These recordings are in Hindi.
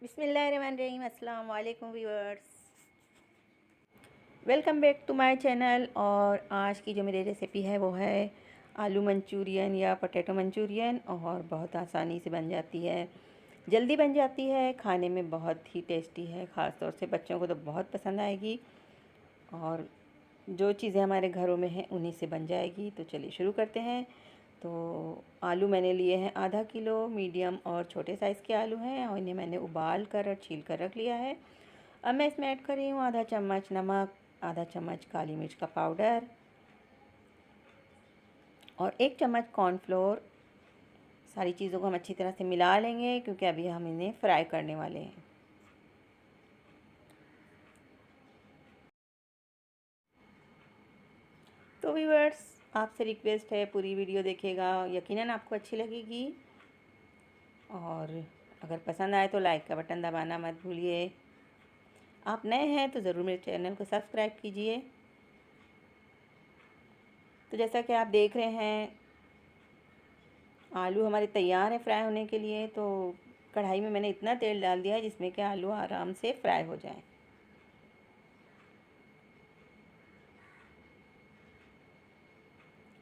बिस्मिल्लाहिर्रहमानिर्रहीम। अस्सलाम वालेकुम viewers, welcome back to my channel. और आज की जो मेरी रेसिपी है वो है आलू मंचूरियन या पोटैटो मंचूरियन। और बहुत आसानी से बन जाती है, जल्दी बन जाती है, खाने में बहुत ही टेस्टी है। ख़ास तौर से बच्चों को तो बहुत पसंद आएगी और जो चीज़ें हमारे घरों में हैं उन्हीं से बन जाएगी। तो चलिए शुरू करते हैं। तो आलू मैंने लिए हैं आधा किलो, मीडियम और छोटे साइज़ के आलू हैं और इन्हें मैंने उबाल कर और छील कर रख लिया है। अब मैं इसमें ऐड कर रही हूँ आधा चम्मच नमक, आधा चम्मच काली मिर्च का पाउडर और 1 चम्मच कॉर्नफ्लोर। सारी चीज़ों को हम अच्छी तरह से मिला लेंगे क्योंकि अभी हम इन्हें फ्राई करने वाले हैं। तो व्यूअर्स, आपसे रिक्वेस्ट है पूरी वीडियो देखिएगा, यकीनन आपको अच्छी लगेगी। और अगर पसंद आए तो लाइक का बटन दबाना मत भूलिए। आप नए हैं तो ज़रूर मेरे चैनल को सब्सक्राइब कीजिए। तो जैसा कि आप देख रहे हैं, आलू हमारे तैयार हैं फ्राई होने के लिए। तो कढ़ाई में मैंने इतना तेल डाल दिया है जिसमें कि आलू आराम से फ्राई हो जाए।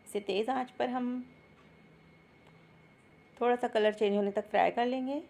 इसे तेज़ आंच पर हम थोड़ा सा कलर चेंज होने तक फ्राई कर लेंगे।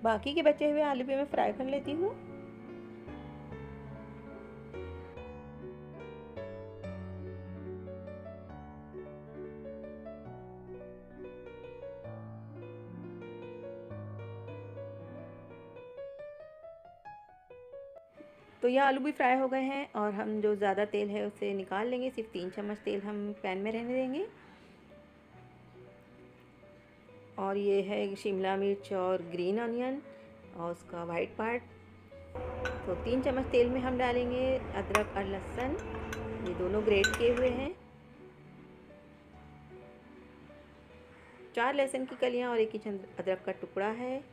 बाकी के बचे हुए आलू भी मैं फ्राई कर लेती हूँ। तो ये आलू भी फ्राई हो गए हैं और हम जो ज़्यादा तेल है उसे निकाल लेंगे। सिर्फ 3 चम्मच तेल हम पैन में रहने देंगे। और ये है शिमला मिर्च और ग्रीन अनियन और उसका वाइट पार्ट। तो 3 चम्मच तेल में हम डालेंगे अदरक और लहसुन, ये दोनों ग्रेट किए हुए हैं। 4 लहसुन की कलियां और 1 इंच अदरक का टुकड़ा है।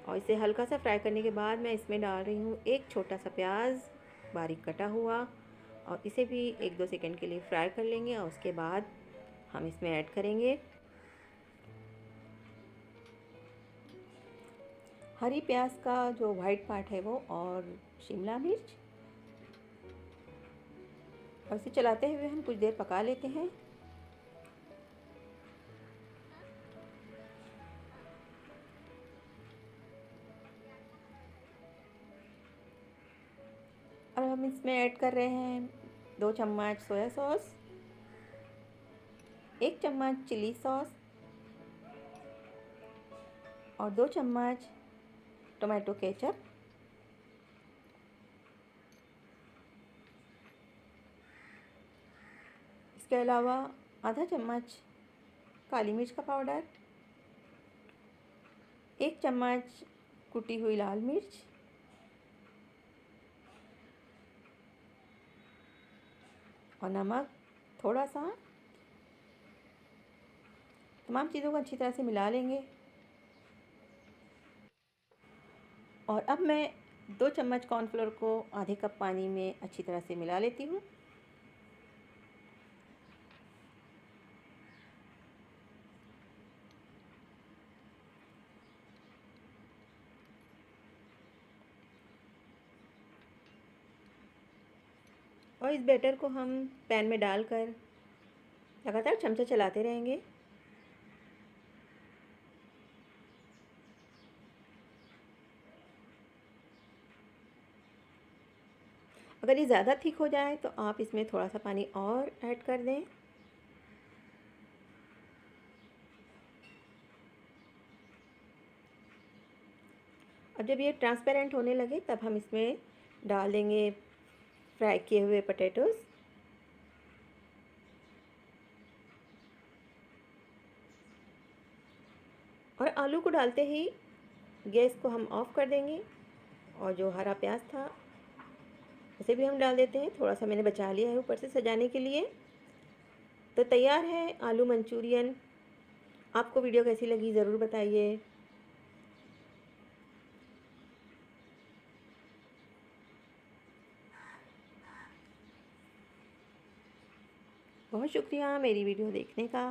और इसे हल्का सा फ्राई करने के बाद मैं इसमें डाल रही हूँ एक छोटा सा प्याज बारीक कटा हुआ। और इसे भी 1-2 सेकंड के लिए फ्राई कर लेंगे और उसके बाद हम इसमें ऐड करेंगे हरी प्याज का जो वाइट पार्ट है वो और शिमला मिर्च। और इसे चलाते हुए हम कुछ देर पका लेते हैं। और हम इसमें ऐड कर रहे हैं 2 चम्मच सोया सॉस, 1 चम्मच चिली सॉस और 2 चम्मच टोमेटो केचप। इसके अलावा आधा चम्मच काली मिर्च का पाउडर, 1 चम्मच कुटी हुई लाल मिर्च और नमक थोड़ा सा। तमाम चीज़ों को अच्छी तरह से मिला लेंगे। और अब मैं 2 चम्मच कॉर्नफ्लोर को आधे कप पानी में अच्छी तरह से मिला लेती हूँ। और इस बैटर को हम पैन में डालकर लगातार चमचा चलाते रहेंगे। अगर ये ज़्यादा थिक हो जाए तो आप इसमें थोड़ा सा पानी और ऐड कर दें। और जब ये ट्रांसपेरेंट होने लगे तब हम इसमें डाल देंगे फ्राई किए हुए पोटैटोज़। और आलू को डालते ही गैस को हम ऑफ़ कर देंगे। और जो हरा प्याज था उसे भी हम डाल देते हैं, थोड़ा सा मैंने बचा लिया है ऊपर से सजाने के लिए। तो तैयार है आलू मंचूरियन। आपको वीडियो कैसी लगी ज़रूर बताइए। बहुत शुक्रिया मेरी वीडियो देखने का।